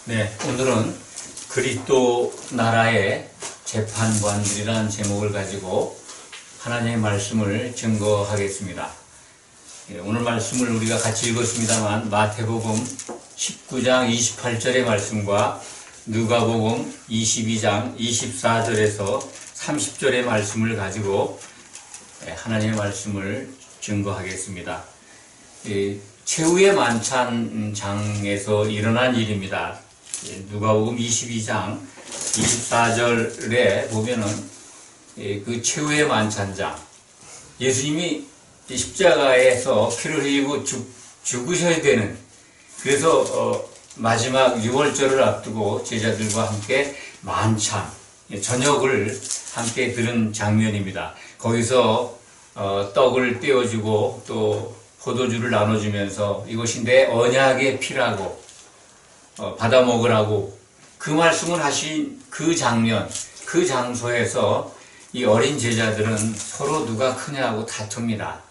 네, 오늘은 그리스도 나라의 재판관들이라는 제목을 가지고 하나님의 말씀을 증거하겠습니다. 오늘 말씀을 우리가 같이 읽었습니다만 마태복음 19장 28절의 말씀과 누가복음 22장 24절에서 30절의 말씀을 가지고 하나님의 말씀을 증거하겠습니다. 최후의 만찬장에서 일어난 일입니다. 누가복음 22장 24절에 보면은 그 최후의 만찬장, 예수님이 십자가에서 피를 흘리고 죽으셔야 되는, 그래서 마지막 유월절을 앞두고 제자들과 함께 만찬, 저녁을 함께 들은 장면입니다. 거기서 떡을 떼어주고 또 포도주를 나눠주면서 이것이 내 언약의 피라고 받아 먹으라고 그 말씀을 하신 그 장면, 그 장소에서 이 어린 제자들은 서로 누가 크냐고 다툽니다.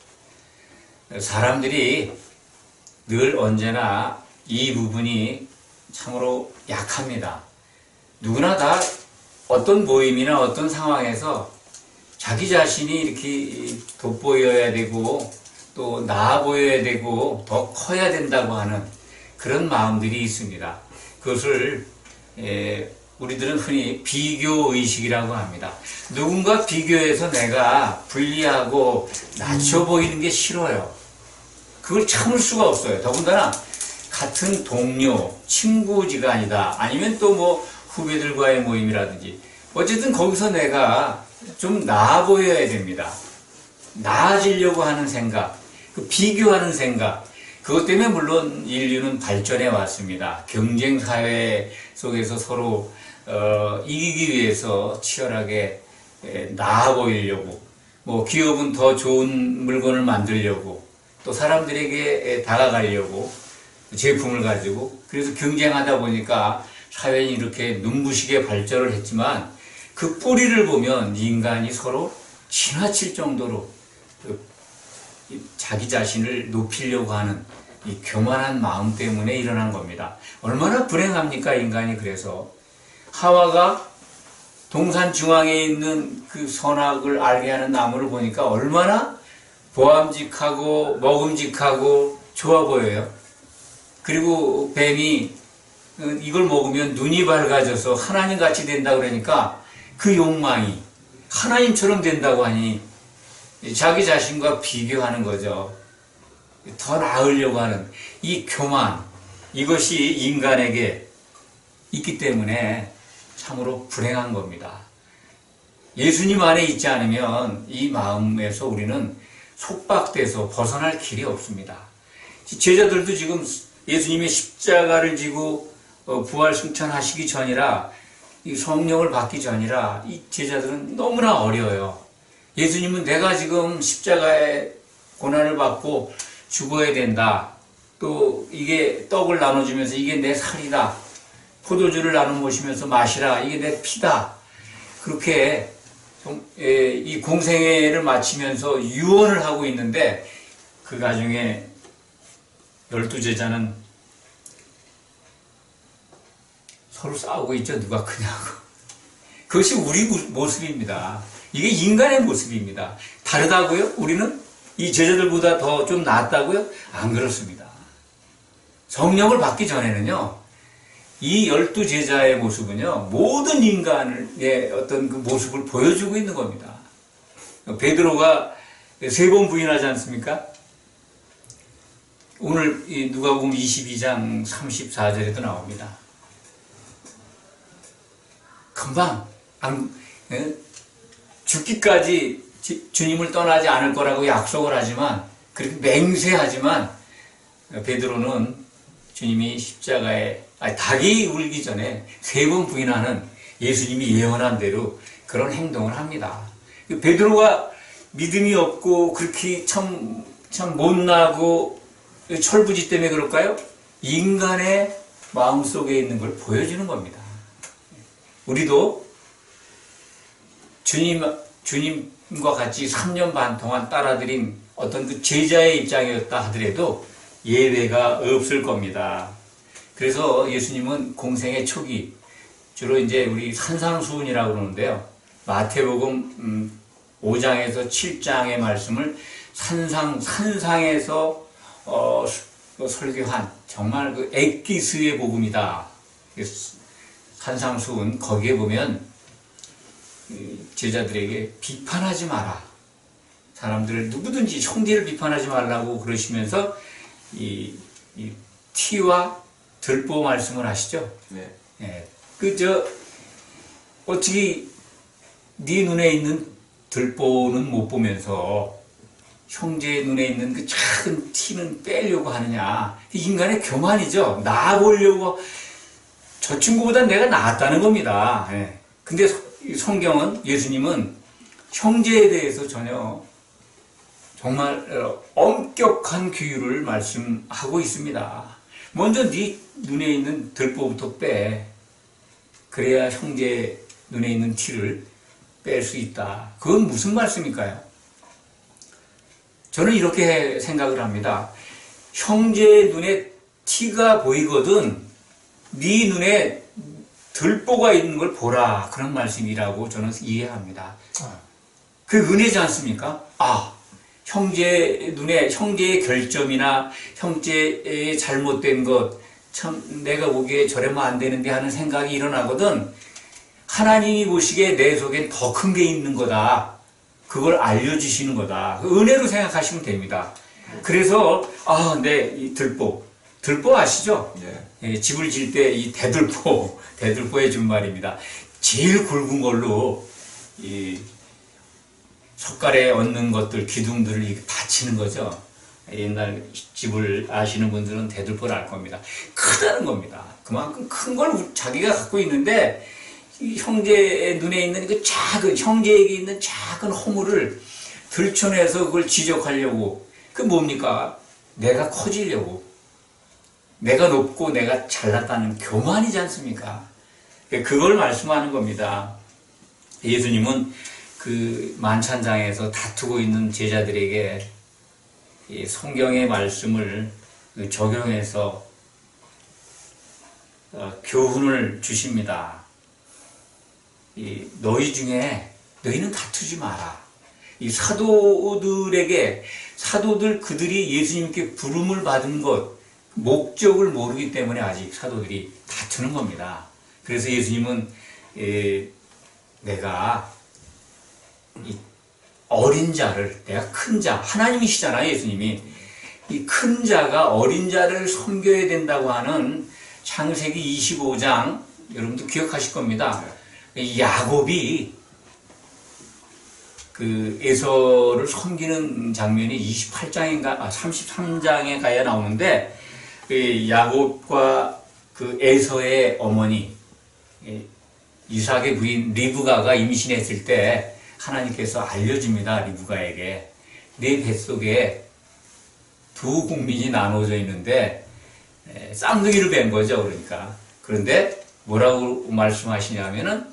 사람들이 늘 언제나 이 부분이 참으로 약합니다. 누구나 다 어떤 모임이나 어떤 상황에서 자기 자신이 이렇게 돋보여야 되고 또 나아 보여야 되고 더 커야 된다고 하는 그런 마음들이 있습니다. 그것을 우리들은 흔히 비교의식이라고 합니다. 누군가 비교해서 내가 불리하고 낮춰 보이는 게 싫어요. 그걸 참을 수가 없어요. 더군다나 같은 동료, 친구지간이다. 아니면 또 뭐 후배들과의 모임이라든지 어쨌든 거기서 내가 좀 나아 보여야 됩니다. 나아지려고 하는 생각, 그 비교하는 생각, 그것 때문에 물론 인류는 발전해 왔습니다. 경쟁사회 속에서 서로 이기기 위해서 치열하게 나아 보이려고, 뭐 기업은 더 좋은 물건을 만들려고, 또 사람들에게 다가가려고 제품을 가지고, 그래서 경쟁하다 보니까 사회는 이렇게 눈부시게 발전을 했지만 그 뿌리를 보면 인간이 서로 지나칠 정도로 자기 자신을 높이려고 하는 이 교만한 마음 때문에 일어난 겁니다. 얼마나 불행합니까, 인간이. 그래서 하와가 동산 중앙에 있는 그 선악을 알게 하는 나무를 보니까 얼마나 보암직하고 먹음직하고 좋아 보여요. 그리고 뱀이 이걸 먹으면 눈이 밝아져서 하나님같이 된다 그러니까 그 욕망이 하나님처럼 된다고 하니 자기 자신과 비교하는 거죠. 더 나으려고 하는 이 교만, 이것이 인간에게 있기 때문에 참으로 불행한 겁니다. 예수님 안에 있지 않으면 이 마음에서 우리는 속박돼서 벗어날 길이 없습니다. 제자들도 지금 예수님의 십자가를 지고 부활 승천하시기 전이라, 이 성령을 받기 전이라 이 제자들은 너무나 어려워요. 예수님은 내가 지금 십자가의 고난을 받고 죽어야 된다. 또 이게 떡을 나눠주면서 이게 내 살이다. 포도주를 나눠 보시면서 마시라. 이게 내 피다. 그렇게 이 공생애를 마치면서 유언을 하고 있는데 그 가중에 12제자는 서로 싸우고 있죠. 누가 크냐고. 그것이 우리 모습입니다. 이게 인간의 모습입니다. 다르다고요? 우리는 이 제자들보다 더 좀 낫다고요? 안 그렇습니다. 성령을 받기 전에는요, 이 12제자의 모습은요, 모든 인간의 어떤 그 모습을 보여주고 있는 겁니다. 베드로가 3번 부인하지 않습니까? 오늘 누가복음 22장 34절에도 나옵니다. 금방 죽기까지 주님을 떠나지 않을 거라고 약속을 하지만, 그렇게 맹세하지만 베드로는 주님이 십자가에 닭이 울기 전에 3번 부인하는 예수님이 예언한 대로 그런 행동을 합니다. 베드로가 믿음이 없고 그렇게 참 못나고 철부지 때문에 그럴까요? 인간의 마음속에 있는 걸 보여주는 겁니다. 우리도 주님과 같이 3년 반 동안 따라드린 어떤 그 제자의 입장이었다 하더라도 예외가 없을 겁니다. 그래서 예수님은 공생의 초기, 주로 이제 우리 산상수훈이라고 그러는데요. 마태복음 5장에서 7장의 말씀을 산상에서 설교한 정말 그 엑기스의 복음이다. 산상수훈 거기에 보면 제자들에게 비판하지 마라. 사람들을 누구든지 형제를 비판하지 말라고 그러시면서 이 티와 들보 말씀을 하시죠. 네. 예. 어떻게 네 눈에 있는 들보는 못 보면서 형제의 눈에 있는 그 작은 티는 빼려고 하느냐. 인간의 교만이죠. 나아보려고 저 친구보다 내가 낫다는 겁니다. 예. 근데 성경은 예수님은 형제에 대해서 전혀 정말 엄격한 규율을 말씀하고 있습니다. 먼저 네 눈에 있는 들보부터 빼. 그래야 형제 눈에 있는 티를 뺄 수 있다. 그건 무슨 말씀일까요? 저는 이렇게 생각을 합니다. 형제의 눈에 티가 보이거든 네 눈에 들보가 있는 걸 보라. 그런 말씀이라고 저는 이해합니다. 그 은혜지 않습니까? 형제 눈에 형제의 결점이나 형제의 잘못된 것, 참 내가 보기에 저러면 안 되는데 하는 생각이 일어나거든 하나님이 보시기에 내 속엔 더 큰 게 있는 거다. 그걸 알려주시는 거다. 은혜로 생각하시면 됩니다. 그래서 이 들보 아시죠? 네. 예, 집을 질 때 이 대들보의 준말입니다. 제일 굵은 걸로 이 석가래 얹는 것들, 기둥들을 이렇게 받치는 거죠. 옛날 집을 아시는 분들은 대들보를 알 겁니다. 크다는 겁니다. 그만큼 큰 걸 자기가 갖고 있는데 이 형제의 눈에 있는 그 형제에게 있는 작은 허물을 들춰내서 그걸 지적하려고. 그 뭡니까? 내가 커지려고. 내가 높고 내가 잘났다는 교만이지 않습니까? 그걸 말씀하는 겁니다. 예수님은 그 만찬장에서 다투고 있는 제자들에게 이 성경의 말씀을 적용해서 교훈을 주십니다. 너희 중에 너희는 다투지 마라. 이 사도들 그들이 예수님께 부름을 받은 것, 목적을 모르기 때문에 아직 사도들이 다투는 겁니다. 그래서 예수님은 내가 이 어린 자를, 내가 큰 자, 하나님이시잖아요, 예수님이. 이 큰 자가 어린 자를 섬겨야 된다고 하는 창세기 25장, 여러분도 기억하실 겁니다. 야곱이 그 에서를 섬기는 장면이 28장인가, 33장에 가야 나오는데, 야곱과 그 에서의 어머니, 이삭의 부인 리브가가 임신했을 때 하나님께서 알려줍니다. 리브가에게. 내 뱃속에 두 국민이 나눠져 있는데 쌍둥이를 뵌 거죠. 그러니까. 그런데 뭐라고 말씀하시냐면은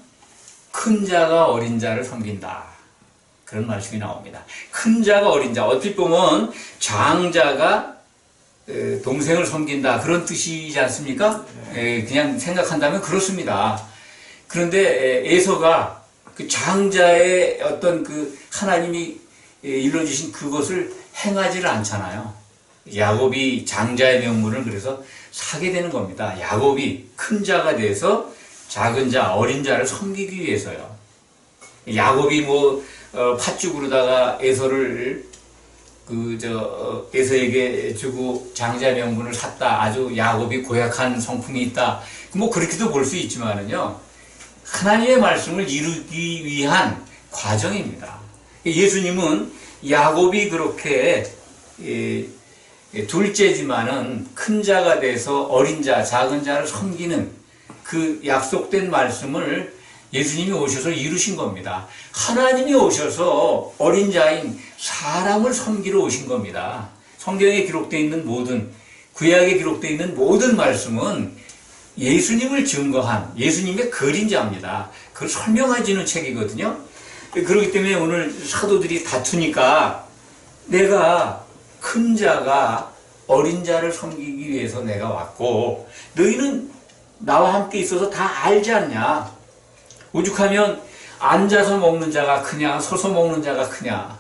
큰 자가 어린 자를 섬긴다. 그런 말씀이 나옵니다. 큰 자가 어린 자. 어떻게 보면 장자가 동생을 섬긴다. 그런 뜻이지 않습니까? 그냥 생각한다면 그렇습니다. 그런데 에서가 그 장자의 어떤 그 하나님이 일러주신 그것을 행하지를 않잖아요. 야곱이 장자의 명분을 그래서 사게 되는 겁니다. 야곱이 큰 자가 돼서 작은 자, 어린 자를 섬기기 위해서요. 야곱이 팥죽으로다가 에서를 에서에게 주고 장자 명분을 샀다. 아주 야곱이 고약한 성품이 있다. 그렇게도 볼 수 있지만은요. 하나님의 말씀을 이루기 위한 과정입니다. 예수님은 야곱이 그렇게 둘째지만은 큰 자가 돼서 어린 자, 작은 자를 섬기는 그 약속된 말씀을 예수님이 오셔서 이루신 겁니다. 하나님이 오셔서 어린 자인 사람을 섬기러 오신 겁니다. 성경에 기록되어 있는 구약에 기록되어 있는 모든 말씀은 예수님을 증거한 예수님의 그림자입니다. 그걸 설명해주는 책이거든요. 그렇기 때문에 오늘 사도들이 다투니까 내가 큰 자가 어린 자를 섬기기 위해서 내가 왔고 너희는 나와 함께 있어서 다 알지 않냐? 오죽하면 앉아서 먹는 자가 크냐 서서 먹는 자가 크냐?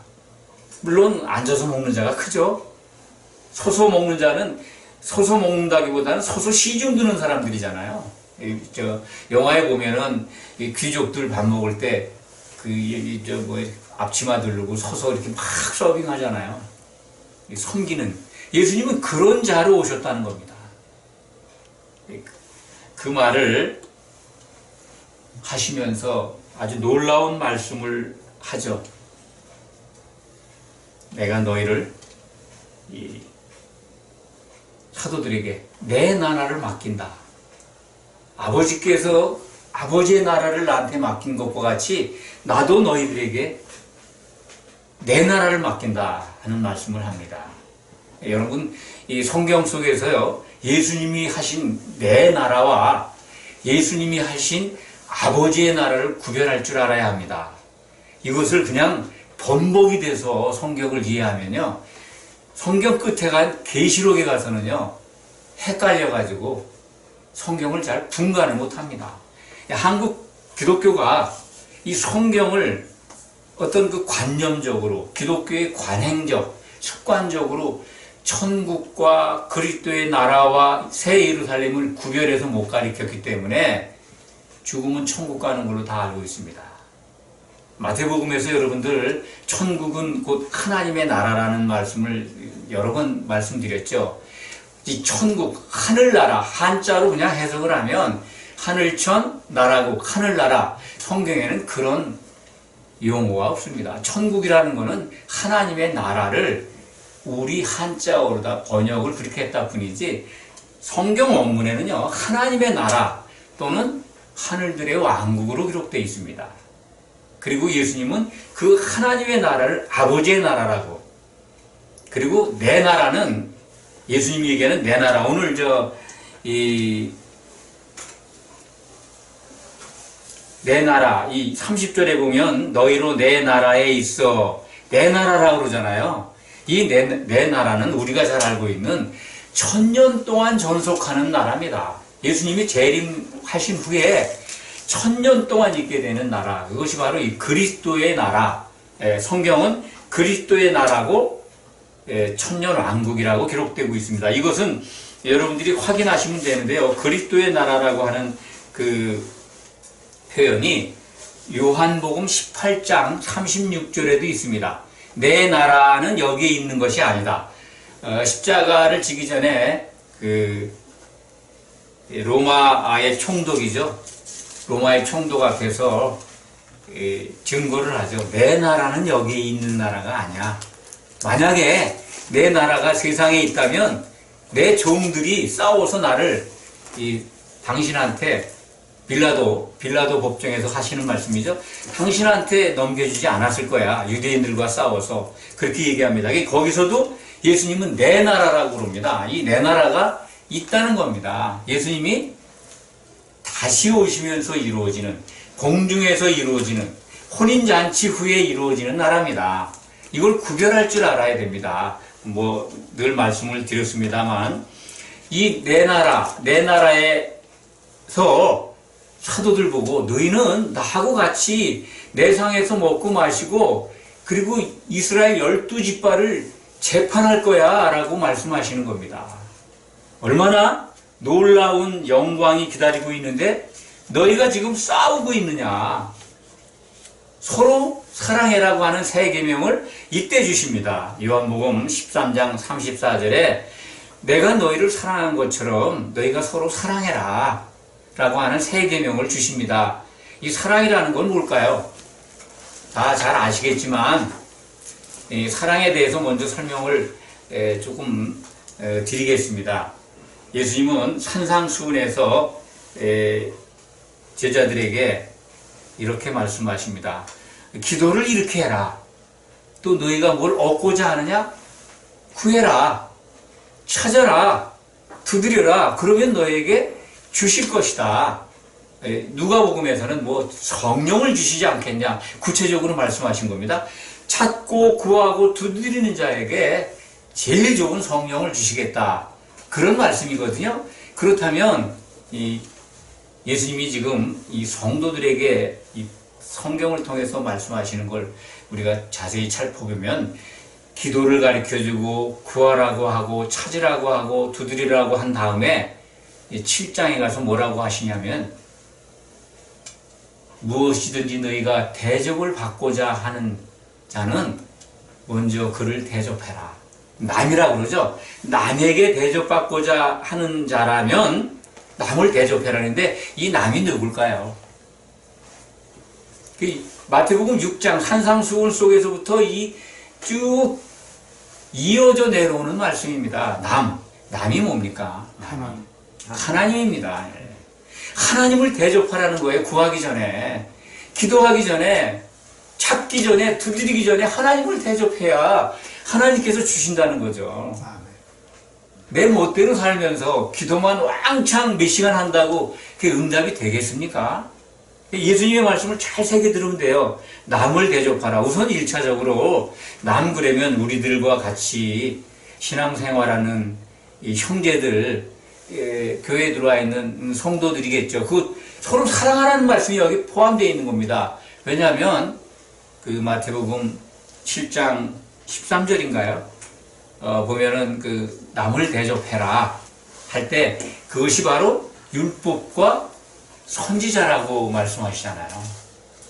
물론 앉아서 먹는 자가 크죠. 서서 먹는 자는 서서 먹는다기보다는 서서 시중 드는 사람들이잖아요. 영화에 보면은 귀족들 밥 먹을 때 앞치마 두르고 서서 이렇게 막 서빙하잖아요. 섬기는. 예수님은 그런 자로 오셨다는 겁니다. 그 말을 하시면서 아주 놀라운 말씀을 하죠. 내가 너희를 이 사도들에게 내 나라를 맡긴다. 아버지께서 아버지의 나라를 나한테 맡긴 것과 같이 나도 너희들에게 내 나라를 맡긴다 하는 말씀을 합니다. 여러분, 이 성경 속에서요, 예수님이 하신 내 나라와 예수님이 하신 아버지의 나라를 구별할 줄 알아야 합니다. 이것을 그냥 번복이 돼서 성경을 이해하면요, 성경 끝에 간 계시록에 가서는요, 헷갈려가지고 성경을 잘 분간을 못합니다. 한국 기독교가 이 성경을 어떤 그 관념적으로, 기독교의 관행적, 습관적으로 천국과 그리스도의 나라와 새 예루살렘을 구별해서 못 가르쳤기 때문에 죽으면 천국 가는 걸로 다 알고 있습니다. 마태복음에서 여러분들 천국은 곧 하나님의 나라라는 말씀을 여러 번 말씀드렸죠. 이 천국, 하늘나라, 한자로 그냥 해석을 하면 하늘천, 나라국, 하늘나라. 성경에는 그런 용어가 없습니다. 천국이라는 것은 하나님의 나라를 우리 한자어로다 번역을 그렇게 했다 뿐이지 성경 원문에는요, 하나님의 나라 또는 하늘들의 왕국으로 기록되어 있습니다. 그리고 예수님은 그 하나님의 나라를 아버지의 나라라고, 그리고 내 나라는 예수님이 얘기하는 내 나라, 오늘 내 나라, 이 30절에 보면 너희로 내 나라에 있어, 내 나라라고 그러잖아요. 이 내 나라는 우리가 잘 알고 있는 1000년 동안 전속하는 나라입니다. 예수님이 재림하신 후에 1000년 동안 있게 되는 나라, 그것이 바로 이 그리스도의 나라. 성경은 그리스도의 나라고 1000년 왕국이라고 기록되고 있습니다. 이것은 여러분들이 확인하시면 되는데요, 그리스도의 나라라고 하는 그 표현이 요한복음 18장 36절에도 있습니다. 내 나라는 여기에 있는 것이 아니다. 십자가를 지기 전에 로마의 총독이죠. 로마의 총독 앞에서 증거를 하죠. 내 나라는 여기에 있는 나라가 아니야. 만약에 내 나라가 세상에 있다면 내 종들이 싸워서 나를 당신한테 빌라도 법정에서 하시는 말씀이죠. 당신한테 넘겨주지 않았을 거야. 유대인들과 싸워서. 그렇게 얘기합니다. 거기서도 예수님은 내 나라라고 그럽니다. 이 내 나라가 있다는 겁니다. 예수님이 다시 오시면서 이루어지는, 공중에서 이루어지는, 혼인잔치 후에 이루어지는 나라입니다. 이걸 구별할 줄 알아야 됩니다. 늘 말씀을 드렸습니다만, 이 내 나라에서 사도들 보고 너희는 나하고 같이 내 상에서 먹고 마시고 그리고 이스라엘 12지파를 재판할 거야 라고 말씀하시는 겁니다. 얼마나 놀라운 영광이 기다리고 있는데 너희가 지금 싸우고 있느냐. 서로 사랑해라고 하는 새 계명을 이때 주십니다. 요한복음 13장 34절에 내가 너희를 사랑한 것처럼 너희가 서로 사랑해라 라고 하는 새 계명을 주십니다. 이 사랑이라는 건 뭘까요? 다 잘 아시겠지만 이 사랑에 대해서 먼저 설명을 조금 드리겠습니다. 예수님은 산상수훈에서 제자들에게 이렇게 말씀하십니다. 기도를 이렇게 해라. 또 너희가 뭘 얻고자 하느냐? 구해라. 찾아라. 두드려라. 그러면 너에게 주실 것이다. 누가복음에서는 성령을 주시지 않겠냐 구체적으로 말씀하신 겁니다. 찾고 구하고 두드리는 자에게 제일 좋은 성령을 주시겠다. 그런 말씀이거든요. 그렇다면 예수님이 지금 이 성도들에게 이 성경을 통해서 말씀하시는 걸 우리가 자세히 살펴보면 기도를 가르쳐주고 구하라고 하고 찾으라고 하고 두드리라고 한 다음에 7장에 가서 뭐라고 하시냐면 무엇이든지 너희가 대접을 받고자 하는 자는 먼저 그를 대접해라. 남이라고 그러죠. 남에게 대접받고자 하는 자라면 남을 대접해라는데 이 남이 누굴까요? 마태복음 6장 산상수훈 속에서부터 쭉 이어져 내려오는 말씀입니다. 남이 뭡니까? 하나님입니다. 하나님을 대접하라는 거예요. 구하기 전에, 기도하기 전에, 찾기 전에, 두드리기 전에 하나님을 대접해야 하나님께서 주신다는 거죠. 내 멋대로 살면서 기도만 왕창 몇 시간 한다고 그게 응답이 되겠습니까? 예수님의 말씀을 잘 새겨 들으면 돼요. 남을 대접하라. 우선 1차적으로 남 그러면 우리들과 같이 신앙생활하는 이 형제들, 교회에 들어와 있는 성도들이겠죠. 그 서로 사랑하라는 말씀이 여기 포함되어 있는 겁니다. 왜냐하면 그 마태복음 7장 13절인가요? 보면은 그 남을 대접해라 할 때 그것이 바로 율법과 선지자라고 말씀하시잖아요.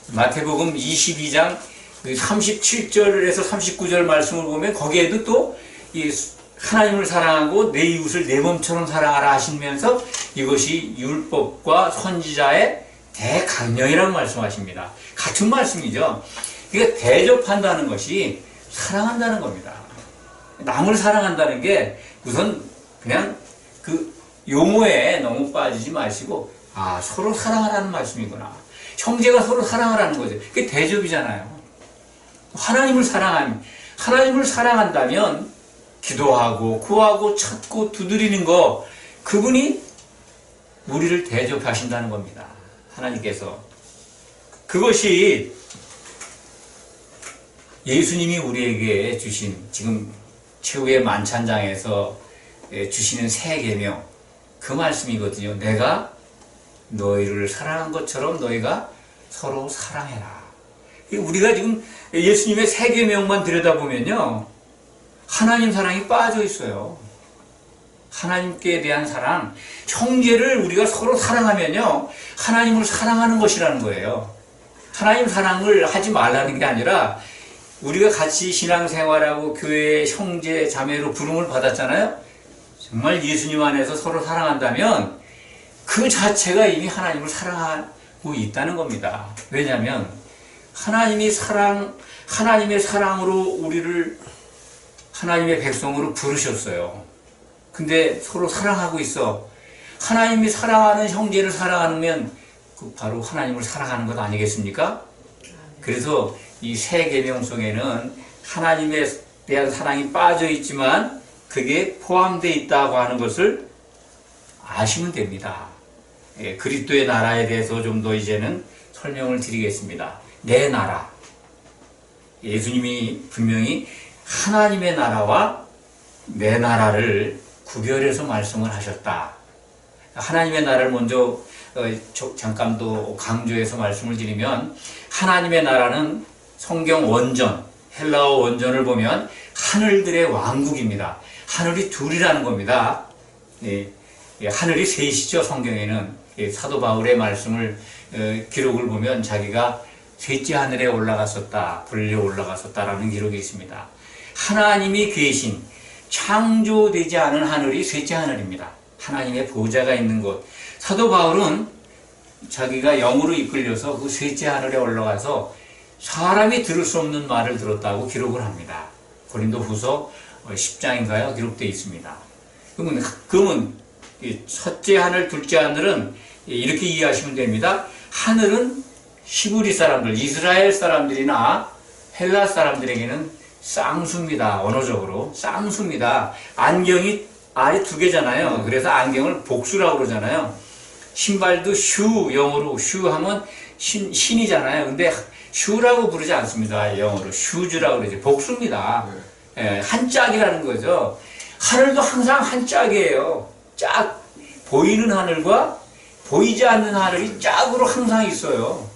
마태복음 22장 37절에서 39절 말씀을 보면 거기에도 또 이 하나님을 사랑하고 내 이웃을 내 몸처럼 사랑하라 하시면서 이것이 율법과 선지자의 대강령이라고 말씀하십니다. 같은 말씀이죠. 그러니까 대접한다는 것이 사랑한다는 겁니다. 남을 사랑한다는 게 우선 그냥 그 용어에 너무 빠지지 마시고 서로 사랑하라는 말씀이구나. 형제가 서로 사랑하라는 거죠. 그게 대접이잖아요. 하나님을 사랑한다면 기도하고 구하고 찾고 두드리는 거 그분이 우리를 대접하신다는 겁니다. 하나님께서. 그것이 예수님이 우리에게 주신 지금 최후의 만찬장에서 주시는 새 계명 그 말씀이거든요. 내가 너희를 사랑한 것처럼 너희가 서로 사랑해라. 우리가 지금 예수님의 새 계명만 들여다보면요. 하나님 사랑이 빠져 있어요. 하나님께 대한 사랑, 형제를 우리가 서로 사랑하면요. 하나님을 사랑하는 것이라는 거예요. 하나님 사랑을 하지 말라는 게 아니라 우리가 같이 신앙생활하고 교회의 형제, 자매로 부름을 받았잖아요. 정말 예수님 안에서 서로 사랑한다면 그 자체가 이미 하나님을 사랑하고 있다는 겁니다. 왜냐하면 하나님의 사랑으로 우리를 하나님의 백성으로 부르셨어요. 근데 서로 사랑하고 있어. 하나님이 사랑하는 형제를 사랑하면 그 바로 하나님을 사랑하는 것 아니겠습니까? 그래서 이 새 계명 속에는 하나님에 대한 사랑이 빠져 있지만 그게 포함되어 있다고 하는 것을 아시면 됩니다. 그리스도의 나라에 대해서 좀 더 이제는 설명을 드리겠습니다. 내 나라. 예수님이 분명히 하나님의 나라와 내 나라를 구별해서 말씀을 하셨다. 하나님의 나라를 먼저 잠깐 더 강조해서 말씀을 드리면 하나님의 나라는 성경 원전, 헬라어 원전을 보면 하늘들의 왕국입니다. 하늘이 둘이라는 겁니다. 하늘이 셋이죠. 성경에는 사도 바울의 말씀을 기록을 보면 자기가 셋째 하늘에 올라갔었다, 불려 올라갔었다라는 기록이 있습니다. 하나님이 계신 창조되지 않은 하늘이 셋째 하늘입니다. 하나님의 보좌가 있는 곳. 사도 바울은 자기가 영으로 이끌려서 그 셋째 하늘에 올라가서 사람이 들을 수 없는 말을 들었다고 기록을 합니다. 고린도후서 10장인가요? 기록되어 있습니다. 그러면 첫째 하늘, 둘째 하늘은 이렇게 이해하시면 됩니다. 하늘은 히브리 사람들, 이스라엘 사람들이나 헬라 사람들에게는 쌍수입니다. 언어적으로 쌍수입니다. 안경이 아예 두 개잖아요. 그래서 안경을 복수라고 그러잖아요. 신발도 슈, 영어로 슈 하면 신이잖아요. 근데 슈라고 부르지 않습니다. 영어로 슈즈라고 그러죠. 복수입니다. 한 짝이라는 거죠. 하늘도 항상 한 짝이에요. 짝. 보이는 하늘과 보이지 않는 하늘이 짝으로 항상 있어요.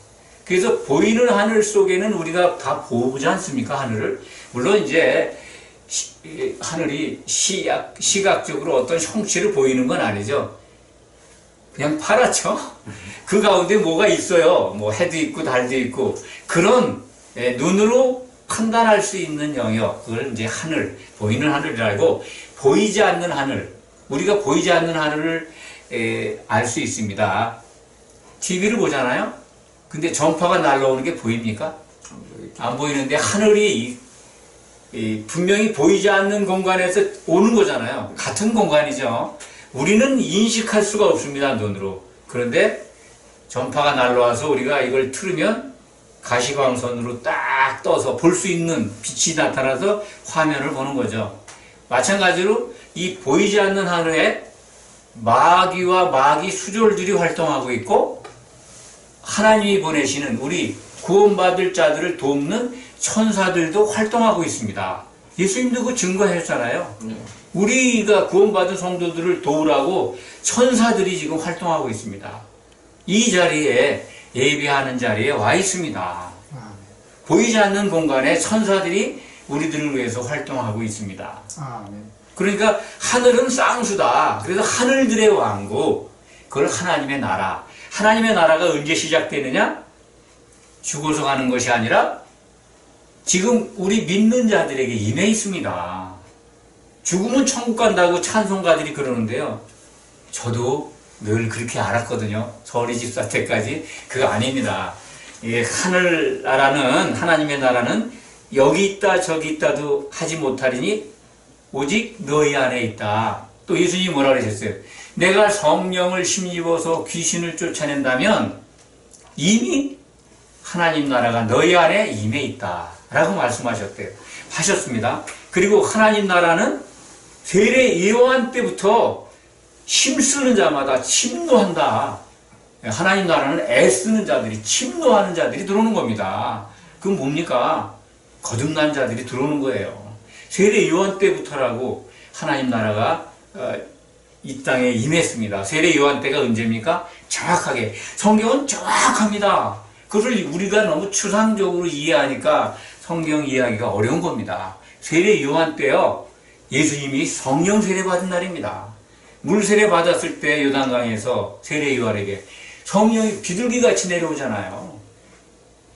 그래서 보이는 하늘 속에는 우리가 다 보지 않습니까? 하늘을. 물론 이제 하늘이 시각적으로 어떤 형체를 보이는 건 아니죠. 그냥 파랗죠. 그 가운데 뭐가 있어요. 뭐 해도 있고 달도 있고 그런 눈으로 판단할 수 있는 영역, 그걸 이제 하늘, 보이는 하늘이라고, 보이지 않는 하늘, 우리가 보이지 않는 하늘을 알 수 있습니다. TV를 보잖아요. 근데 전파가 날라오는 게 보입니까? 안 보이는데 하늘이 분명히 보이지 않는 공간에서 오는 거잖아요. 같은 공간이죠. 우리는 인식할 수가 없습니다, 눈으로. 그런데 전파가 날라와서 우리가 이걸 틀으면 가시광선으로 딱 떠서 볼 수 있는 빛이 나타나서 화면을 보는 거죠. 마찬가지로 이 보이지 않는 하늘에 마귀와 마귀 수졸들이 활동하고 있고, 하나님이 보내시는 우리 구원받을 자들을 돕는 천사들도 활동하고 있습니다. 예수님도 그 증거했잖아요. 우리가 구원받은 성도들을 도우라고 천사들이 지금 활동하고 있습니다. 이 자리에, 예배하는 자리에 와 있습니다. 보이지 않는 공간에 천사들이 우리들을 위해서 활동하고 있습니다. 그러니까 하늘은 쌍수다. 그래서 하늘들의 왕국, 그걸 하나님의 나라. 하나님의 나라가 언제 시작되느냐? 죽어서 가는 것이 아니라 지금 우리 믿는 자들에게 임해 있습니다. 죽으면 천국 간다고 찬송가들이 그러는데요. 저도 늘 그렇게 알았거든요. 서리 집사 때까지. 그거 아닙니다. 하늘나라는, 하나님의 나라는 여기 있다 저기 있다도 하지 못하리니 오직 너희 안에 있다. 또 예수님이 뭐라 그러셨어요? 내가 성령을 힘입어서 귀신을 쫓아낸다면 이미 하나님 나라가 너희 안에 임해 있다 라고 말씀하셨대요. 하셨습니다. 그리고 하나님 나라는 세례 요한 때부터 힘쓰는 자마다 침노한다. 하나님 나라는 애쓰는 자들이, 침노하는 자들이 들어오는 겁니다. 그건 뭡니까? 거듭난 자들이 들어오는 거예요. 세례 요한 때부터라고 하나님 나라가 이 땅에 임했습니다. 세례 요한 때가 언제입니까? 정확하게. 성경은 정확합니다. 그것을 우리가 너무 추상적으로 이해하니까 성경 이해하기가 어려운 겁니다. 세례 요한 때요, 예수님이 성령 세례 받은 날입니다. 물 세례 받았을 때 요단강에서 세례 요한에게 성령이 비둘기같이 내려오잖아요.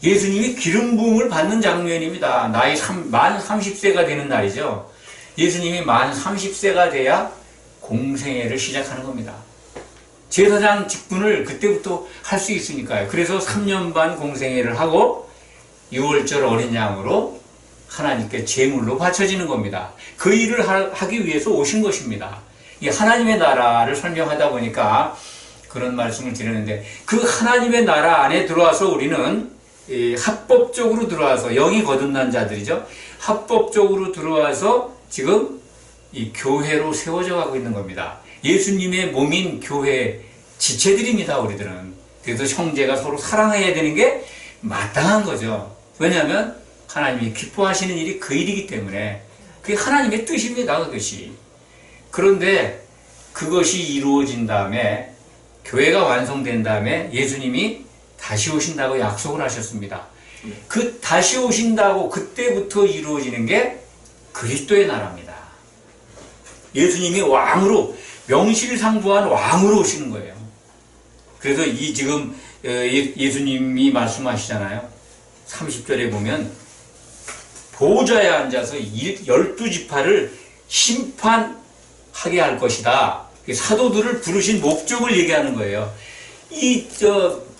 예수님이 기름 부음을 받는 장면입니다. 만 30세가 되는 날이죠. 예수님이 만 30세가 돼야 공생애를 시작하는 겁니다. 제사장 직분을 그때부터 할 수 있으니까요. 그래서 3년 반 공생애를 하고 6월절 어린 양으로 하나님께 제물로 바쳐지는 겁니다. 그 일을 하기 위해서 오신 것입니다. 이 하나님의 나라를 설명하다 보니까 그런 말씀을 드렸는데, 그 하나님의 나라 안에 들어와서 우리는 합법적으로 들어와서, 영이 거듭난 자들이죠. 합법적으로 들어와서 지금 이 교회로 세워져 가고 있는 겁니다. 예수님의 몸인 교회 지체들입니다, 우리들은. 그래서 형제가 서로 사랑해야 되는 게 마땅한 거죠. 왜냐하면 하나님이 기뻐하시는 일이 그 일이기 때문에. 그게 하나님의 뜻입니다, 그것이. 그런데 그것이 이루어진 다음에, 교회가 완성된 다음에 예수님이 다시 오신다고 약속을 하셨습니다. 그 다시 오신다고 그때부터 이루어지는 게 그리스도의 나라입니다. 예수님이 왕으로, 명실상부한 왕으로 오시는 거예요. 그래서 이 지금 예수님이 말씀하시잖아요. 30절에 보면 보좌에 앉아서 12지파를 심판하게 할 것이다. 사도들을 부르신 목적을 얘기하는 거예요.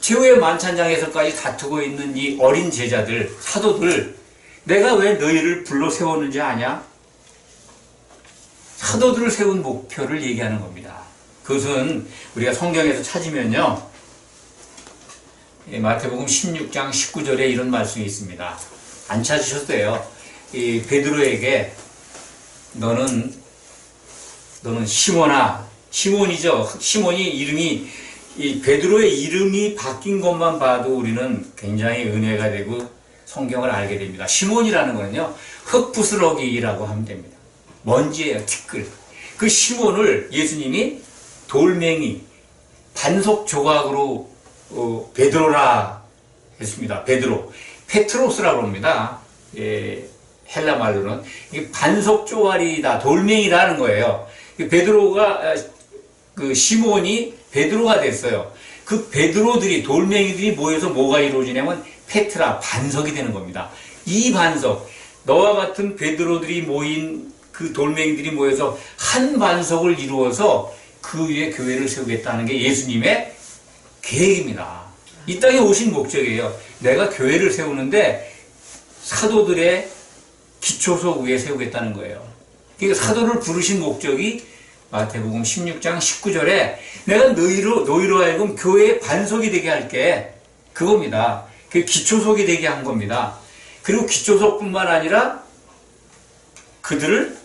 최후의 만찬장에서까지 다투고 있는 이 어린 제자들, 사도들, 내가 왜 너희를 불러 세웠는지 아냐? 사도들을 세운 목표를 얘기하는 겁니다. 그것은 우리가 성경에서 찾으면요, 마태복음 16장 19절에 이런 말씀이 있습니다. 안 찾으셨어요. 이 베드로에게 너는 시몬이죠. 시몬이 이름이, 이 베드로의 이름이 바뀐 것만 봐도 우리는 굉장히 은혜가 되고 성경을 알게 됩니다. 시몬이라는 거는요, 흙부스러기라고 하면 됩니다. 먼지예요, 티끌. 그 시몬을 예수님이 돌멩이, 반석 조각으로 베드로라 했습니다. 베드로. 페트로스라고 합니다. 예, 헬라 말로는. 이게 반석 조각이다, 돌멩이라는 거예요. 베드로가, 그 시몬이 베드로가 됐어요. 그 베드로들이, 돌멩이들이 모여서 뭐가 이루어지냐면 페트라, 반석이 되는 겁니다. 이 반석, 너와 같은 베드로들이 모인 그 돌멩이들이 모여서 한 반석을 이루어서 그 위에 교회를 세우겠다는 게 예수님의 계획입니다. 이 땅에 오신 목적이에요. 내가 교회를 세우는데 사도들의 기초석 위에 세우겠다는 거예요. 그러니까 사도를 부르신 목적이 마태복음 16장 19절에 내가 너희로 하여금 교회의 반석이 되게 할게. 그겁니다. 그 기초석이 되게 한 겁니다. 그리고 기초석뿐만 아니라 그들을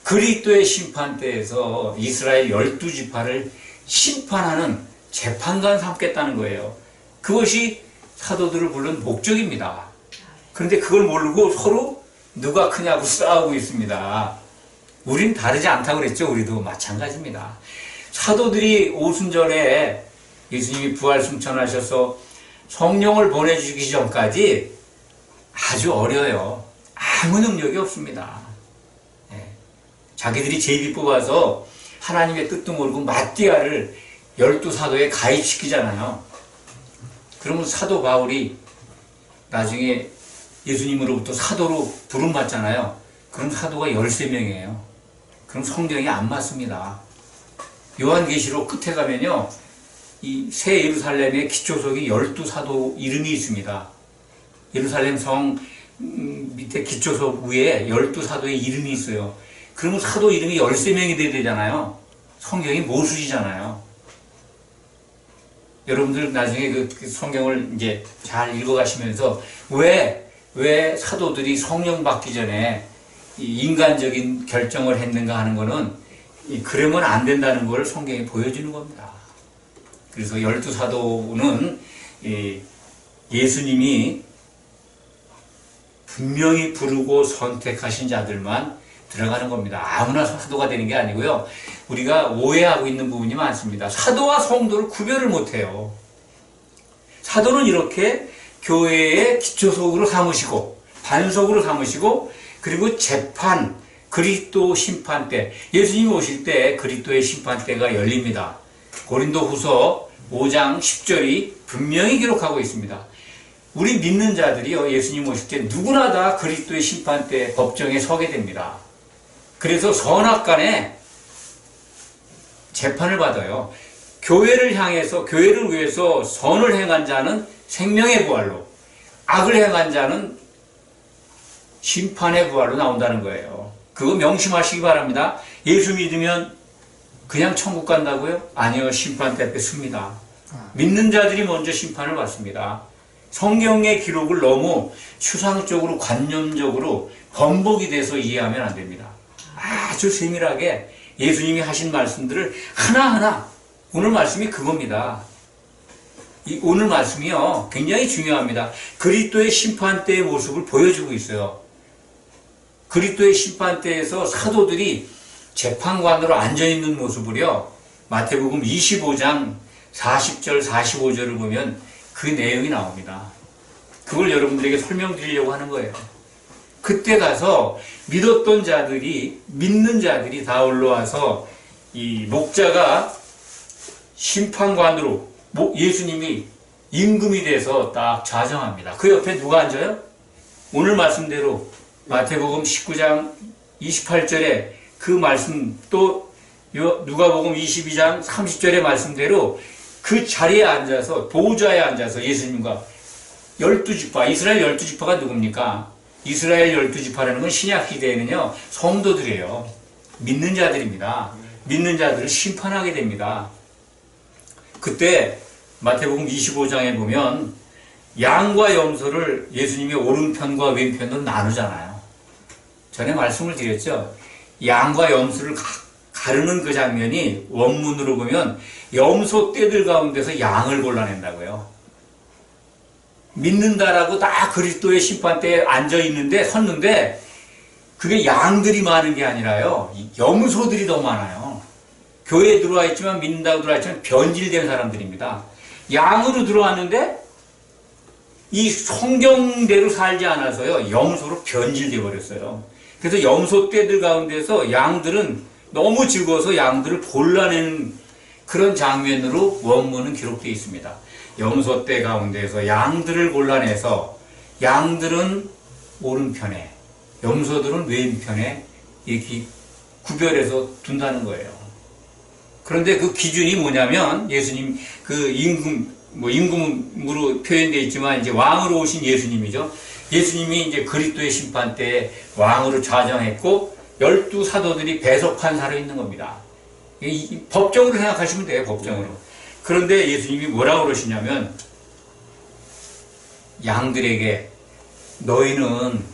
그리스도의 심판대에서 이스라엘 12지파를 심판하는 재판관 삼겠다는 거예요. 그것이 사도들을 부른 목적입니다. 그런데 그걸 모르고 서로 누가 크냐고 싸우고 있습니다. 우린 다르지 않다고 그랬죠. 우리도 마찬가지입니다. 사도들이 오순절에 예수님이 부활 승천하셔서 성령을 보내주기 전까지 아주 어려요. 아무 능력이 없습니다. 자기들이 제비 뽑아서 하나님의 뜻도 모르고 마띠아를 12사도에 가입시키잖아요. 그러면 사도 바울이 나중에 예수님으로부터 사도로 부름받잖아요. 그럼 사도가 13명이에요. 그럼 성경이 안 맞습니다. 요한계시록 끝에 가면요, 이 새 예루살렘의 기초석이 12사도 이름이 있습니다. 예루살렘 성 밑에 기초석 위에 12사도의 이름이 있어요. 그러면 사도 이름이 13명이 돼야 되잖아요. 성경이 모순이잖아요. 여러분들 나중에 그 성경을 이제 잘 읽어가시면서 왜 사도들이 성령 받기 전에 이 인간적인 결정을 했는가 하는 거는 그러면 안 된다는 걸 성경이 보여주는 겁니다. 그래서 12사도는 예수님이 분명히 부르고 선택하신 자들만 들어가는 겁니다. 아무나 사도가 되는 게 아니고요. 우리가 오해하고 있는 부분이 많습니다. 사도와 성도를 구별을 못해요. 사도는 이렇게 교회의 기초석으로 삼으시고 반석으로 삼으시고 그리고 재판, 그리스도 심판대, 예수님이 오실 때 그리스도의 심판대가 열립니다. 고린도후서 5장 10절이 분명히 기록하고 있습니다. 우리 믿는 자들이요, 예수님 오실 때 누구나 다 그리스도의 심판대 법정에 서게 됩니다. 그래서 선악간에 재판을 받아요. 교회를 향해서, 교회를 위해서 선을 행한 자는 생명의 부활로, 악을 행한 자는 심판의 부활로 나온다는 거예요. 그거 명심하시기 바랍니다. 예수 믿으면 그냥 천국 간다고요? 아니요, 심판대 앞에 섭니다. 믿는 자들이 먼저 심판을 받습니다. 성경의 기록을 너무 추상적으로, 관념적으로 번복이 돼서 이해하면 안 됩니다. 아주 세밀하게 예수님이 하신 말씀들을 하나하나, 오늘 말씀이 그겁니다. 이 오늘 말씀이요, 굉장히 중요합니다. 그리스도의 심판대의 모습을 보여주고 있어요. 그리스도의 심판대에서 사도들이 재판관으로 앉아있는 모습을요, 마태복음 25장 40절, 45절을 보면 그 내용이 나옵니다. 그걸 여러분들에게 설명드리려고 하는 거예요. 그때 가서 믿었던 자들이, 믿는 자들이 다 올라와서 이 목자가 심판관으로 예수님이 임금이 돼서 딱 좌정합니다. 그 옆에 누가 앉아요? 오늘 말씀대로 마태복음 19장 28절에 그 말씀, 또 누가복음 22장 30절의 말씀대로 그 자리에 앉아서, 보좌에 앉아서 예수님과 12지파, 이스라엘 12지파가 누굽니까? 이스라엘 12지파라는 건 신약시대에는요, 성도들이에요. 믿는 자들입니다. 믿는 자들을 심판하게 됩니다. 그때 마태복음 25장에 보면 양과 염소를 예수님이 오른편과 왼편으로 나누잖아요. 전에 말씀을 드렸죠. 양과 염소를 가르는 그 장면이 원문으로 보면 염소 떼들 가운데서 양을 골라낸다고요. 믿는다라고 다 그리스도의 심판대에 섰는데 그게 양들이 많은 게 아니라요. 염소들이 더 많아요. 교회에 들어와 있지만 믿는다고 들어와 있지만 변질된 사람들입니다. 양으로 들어왔는데 이 성경대로 살지 않아서요. 염소로 변질돼 버렸어요. 그래서 염소떼들 가운데서 양들은 너무 즐거워서 양들을 골라내는 그런 장면으로 원문은 기록되어 있습니다. 염소떼 가운데서 양들을 골라내서 양들은 오른편에 염소들은 왼편에 이렇게 구별해서 둔다는 거예요. 그런데 그 기준이 뭐냐면 예수님 그 임금으로 표현되어 있지만 이제 왕으로 오신 예수님이죠. 예수님이 이제 그리스도의 심판 때 왕으로 좌정했고 12사도들이 배석한 사로 있는 겁니다. 법정으로 생각하시면 돼요. 법정으로. 그런데 예수님이 뭐라고 그러시냐면 양들에게 너희는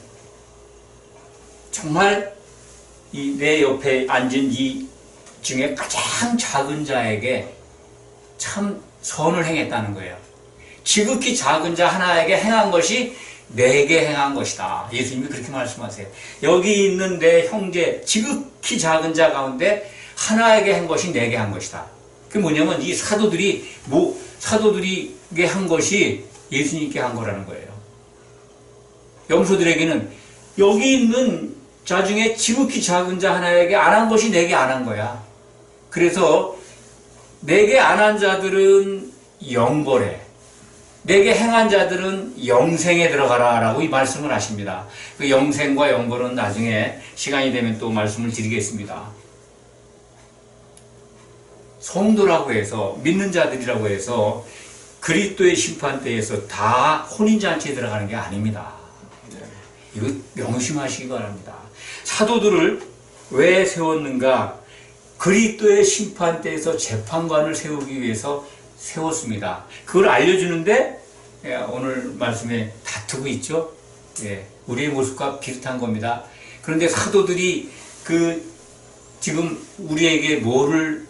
정말 내 옆에 앉은 이 중에 가장 작은 자에게 참 선을 행했다는 거예요. 지극히 작은 자 하나에게 행한 것이 내게 행한 것이다. 예수님이 그렇게 말씀하세요. 여기 있는 내 형제 지극히 작은 자 가운데 하나에게 한 것이 내게 한 것이다. 그게 뭐냐면 이 사도들에게 한 것이 예수님께 한 거라는 거예요. 염소들에게는 여기 있는 자 중에 지극히 작은 자 하나에게 안 한 것이 내게 안 한 거야. 그래서 내게 안 한 자들은 영벌에, 내게 행한 자들은 영생에 들어가라 라고 이 말씀을 하십니다. 그 영생과 영벌은 나중에 시간이 되면 또 말씀을 드리겠습니다. 성도라고 해서 믿는 자들이라고 해서 그리스도의 심판대에서 다 혼인잔치에 들어가는 게 아닙니다. 이거 명심하시기 바랍니다. 사도들을 왜 세웠는가? 그리스도의 심판대에서 재판관을 세우기 위해서 세웠습니다. 그걸 알려주는데 오늘 말씀에 다투고 있죠. 우리의 모습과 비슷한 겁니다. 그런데 사도들이 지금 우리에게 뭐를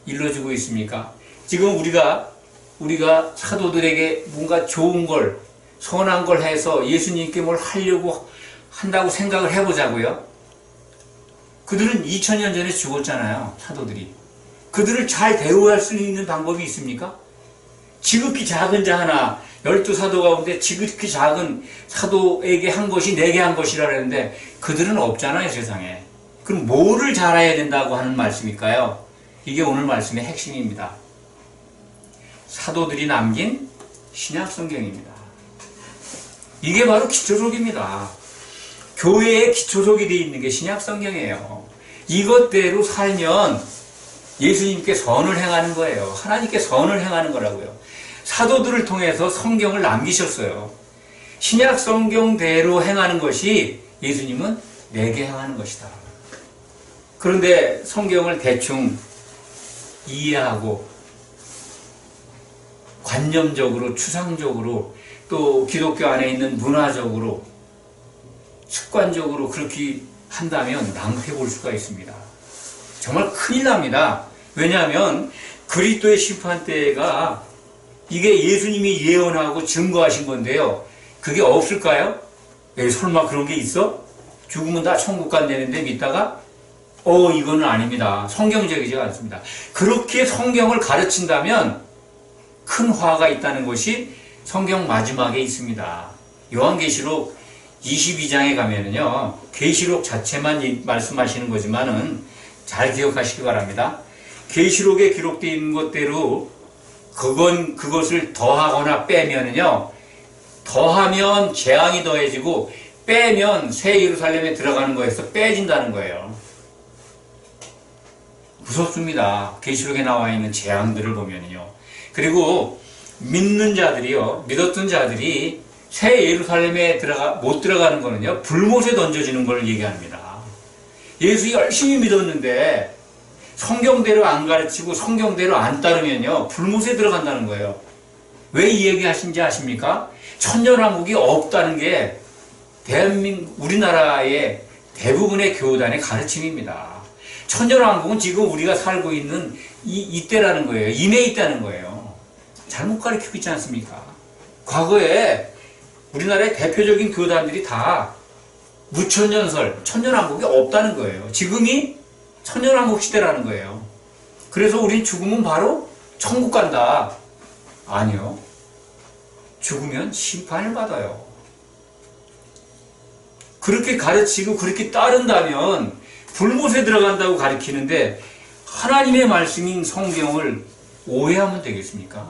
일러주고 있습니까? 지금 우리가 사도들에게 뭔가 좋은 걸, 선한 걸 해서 예수님께 뭘 하려고 한다고 생각을 해보자고요. 그들은 2000년 전에 죽었잖아요. 사도들이. 그들을 잘 대우할 수 있는 방법이 있습니까? 지극히 작은 자 하나, 12사도 가운데 지극히 작은 사도에게 한 것이 내게 한 것이라 그랬는데 그들은 없잖아요, 세상에. 그럼 뭐를 잘해야 된다고 하는 말씀일까요? 이게 오늘 말씀의 핵심입니다. 사도들이 남긴 신약성경입니다. 이게 바로 기초속입니다. 교회의 기초속이 되어 있는 게 신약성경이에요. 이것대로 살면 예수님께 선을 행하는 거예요. 하나님께 선을 행하는 거라고요. 사도들을 통해서 성경을 남기셨어요. 신약성경대로 행하는 것이 예수님은 내게 행하는 것이다. 그런데 성경을 대충 이해하고 관념적으로, 추상적으로, 또 기독교 안에 있는 문화적으로, 습관적으로 그렇게 한다면 낭패 볼 수가 있습니다. 정말 큰일 납니다. 왜냐하면 그리스도의 심판대가 이게 예수님이 예언하고 증거하신 건데요. 그게 없을까요? 설마 그런 게 있어? 죽으면 다 천국 간다는데 믿다가? 이거는 아닙니다. 성경적이지 않습니다. 그렇게 성경을 가르친다면 큰 화가 있다는 것이 성경 마지막에 있습니다. 요한계시록 22장에 가면은요, 계시록 자체만 말씀하시는 거지만은 잘 기억하시기 바랍니다. 계시록에 기록되어 있는 것대로 그것을 더하거나 빼면은요, 더하면 재앙이 더해지고 빼면 새 예루살렘에 들어가는 거에서 빼진다는 거예요. 무섭습니다. 계시록에 나와 있는 재앙들을 보면요. 그리고 믿는 자들이요, 믿었던 자들이 새 예루살렘에 못 들어가는 거는요, 불못에 던져지는 걸 얘기합니다. 예수 열심히 믿었는데 성경대로 안 가르치고 성경대로 안 따르면요, 불못에 들어간다는 거예요. 왜 이 얘기 하신지 아십니까? 천년왕국이 없다는 게 우리나라의 대부분의 교단의 가르침입니다. 천년왕국은 지금 우리가 살고 있는 이때라는 거예요. 임해 있다는 거예요. 잘못 가르치고 있지 않습니까? 과거에 우리나라의 대표적인 교단들이 다 무천년설, 천년왕국이 없다는 거예요. 지금이 천년왕국 시대라는 거예요. 그래서 우린 죽으면 바로 천국 간다. 아니요. 죽으면 심판을 받아요. 그렇게 가르치고 그렇게 따른다면 불못에 들어간다고 가르치는데 하나님의 말씀인 성경을 오해하면 되겠습니까?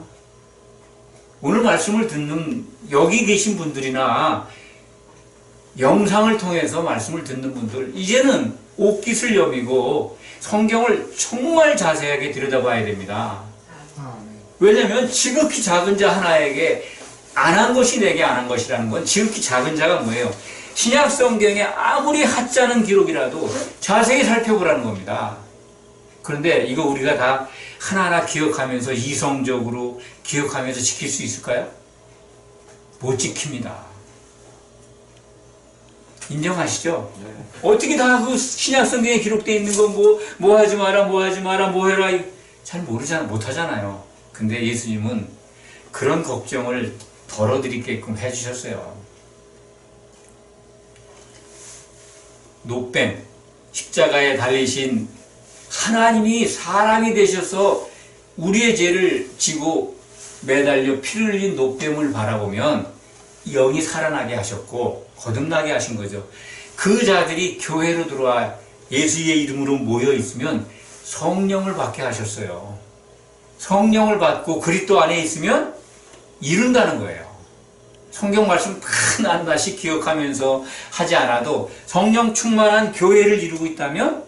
오늘 말씀을 듣는 여기 계신 분들이나 영상을 통해서 말씀을 듣는 분들, 이제는 옷깃을 여미고 성경을 정말 자세하게 들여다봐야 됩니다. 왜냐하면 지극히 작은 자 하나에게 안 한 것이 내게 안 한 것이라는 건, 지극히 작은 자가 뭐예요? 신약 성경에 아무리 하찮은 기록이라도 자세히 살펴보라는 겁니다. 그런데 이거 우리가 다 하나하나 기억하면서 이성적으로 기억하면서 지킬 수 있을까요? 못 지킵니다. 인정하시죠? 네. 어떻게 다 그 신약 성경에 기록되어 있는 건 뭐 하지 마라, 뭐 하지 마라, 뭐 해라, 잘 모르잖아, 못 하잖아요. 근데 예수님은 그런 걱정을 덜어드리게끔 해주셨어요. 노뱀, 십자가에 달리신 하나님이 사람이 되셔서 우리의 죄를 지고 매달려 피를 흘린 노뱀을 바라보면 영이 살아나게 하셨고 거듭나게 하신 거죠. 그 자들이 교회로 들어와 예수의 이름으로 모여 있으면 성령을 받게 하셨어요. 성령을 받고 그리스도 안에 있으면 이룬다는 거예요. 성경 말씀 하나씩 기억하면서 하지 않아도 성령 충만한 교회를 이루고 있다면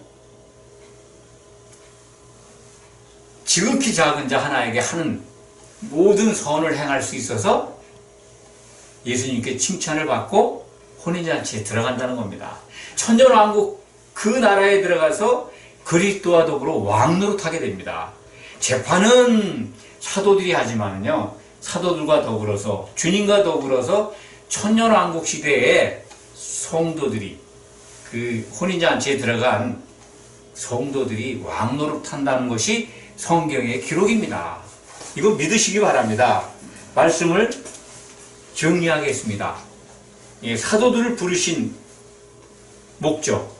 지극히 작은 자 하나에게 하는 모든 선을 행할 수 있어서 예수님께 칭찬을 받고 혼인잔치에 들어간다는 겁니다. 천년왕국 그 나라에 들어가서 그리스도와 더불어 왕노릇하게 됩니다. 재판은 사도들이 하지만요, 사도들과 더불어서 주님과 더불어서 천년왕국 시대에 성도들이, 그 혼인잔치에 들어간 성도들이 왕노릇한다는 것이 성경의 기록입니다. 이거 믿으시기 바랍니다. 말씀을 정리하겠습니다. 예, 사도들을 부르신 목적,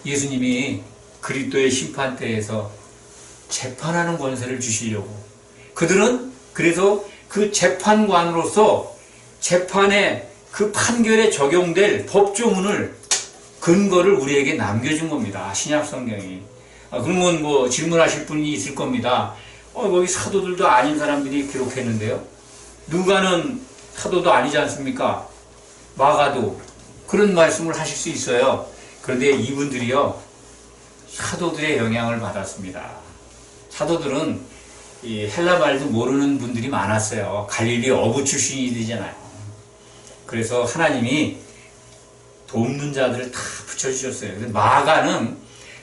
예수님이 그리스도의 심판대에서 재판하는 권세를 주시려고, 그들은 그래서 그 재판관으로서 재판의 그 판결에 적용될 법조문을, 근거를 우리에게 남겨준 겁니다. 신약 성경이. 그러면 뭐 질문하실 분이 있을 겁니다. 거기 사도들도 아닌 사람들이 기록했는데요. 누가는 사도도 아니지 않습니까? 마가도. 그런 말씀을 하실 수 있어요. 그런데 이분들이요, 사도들의 영향을 받았습니다. 사도들은 이 헬라 말도 모르는 분들이 많았어요. 갈릴리 어부 출신이 되잖아요. 그래서 하나님이 돕는 자들을 다 붙여주셨어요. 마가는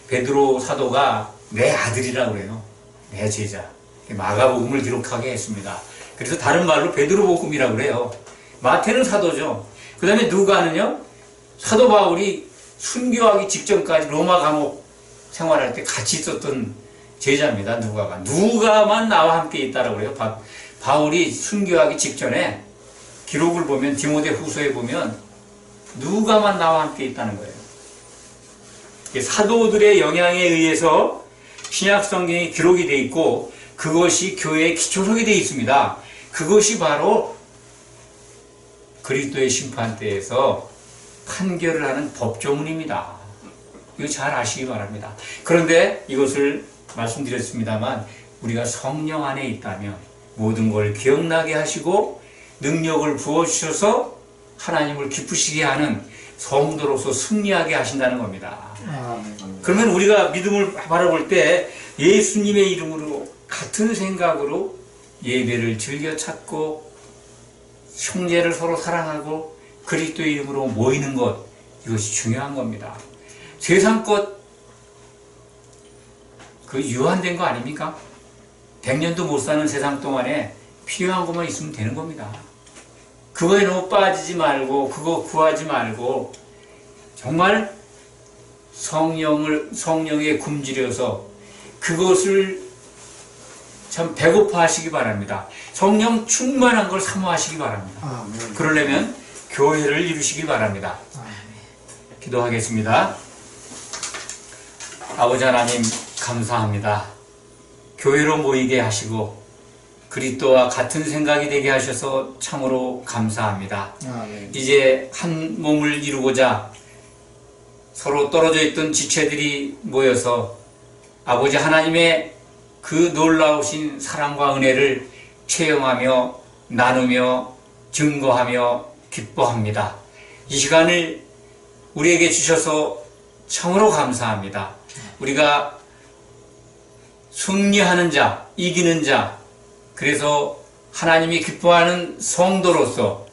베드로 사도가 내 아들이라고 그래요. 내 제자. 마가복음을 기록하게 했습니다. 그래서 다른 말로 베드로복음이라고 그래요. 마태는 사도죠. 그 다음에 누가는요, 사도 바울이 순교하기 직전까지 로마 감옥 생활할 때 같이 있었던 제자입니다. 누가만 나와 함께 있다라고 그래요. 바울이 순교하기 직전에 기록을 보면, 디모데 후서에 보면 누가만 나와 함께 있다는 거예요. 사도들의 영향에 의해서 신약 성경이 기록이 되어 있고, 그것이 교회의 기초석이 되어 있습니다. 그것이 바로 그리스도의 심판대에서 판결을 하는 법조문입니다. 이거 잘 아시기 바랍니다. 그런데 이것을 말씀드렸습니다만, 우리가 성령 안에 있다면 모든 걸 기억나게 하시고 능력을 부어주셔서 하나님을 기쁘시게 하는 성도로서 승리하게 하신다는 겁니다. 그러면 우리가 믿음을 바라볼 때 예수님의 이름으로 같은 생각으로 예배를 즐겨 찾고 형제를 서로 사랑하고 그리스도의 이름으로 모이는 것, 이것이 중요한 겁니다. 세상 것, 그 유한된 거 아닙니까? 100년도 못 사는 세상 동안에 필요한 것만 있으면 되는 겁니다. 그거에 너무 빠지지 말고, 그거 구하지 말고, 정말 성령에 굶주려서 그것을 참 배고파 하시기 바랍니다. 성령 충만한 걸 사모하시기 바랍니다. 아멘. 그러려면 교회를 이루시기 바랍니다. 기도하겠습니다. 아버지 하나님 감사합니다. 교회로 모이게 하시고 그리스도와 같은 생각이 되게 하셔서 참으로 감사합니다. 아멘. 이제 한 몸을 이루고자 서로 떨어져 있던 지체들이 모여서 아버지 하나님의 그 놀라우신 사랑과 은혜를 체험하며 나누며 증거하며 기뻐합니다. 이 시간을 우리에게 주셔서 참으로 감사합니다. 우리가 승리하는 자, 이기는 자, 그래서 하나님이 기뻐하는 성도로서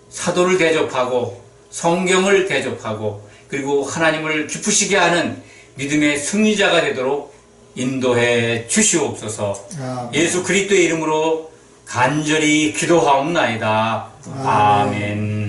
사도를 대접하고 성경을 대접하고 그리고 하나님을 기쁘시게 하는 믿음의 승리자가 되도록 인도해 주시옵소서. 예수 그리스도의 이름으로 간절히 기도하옵나이다. 아멘.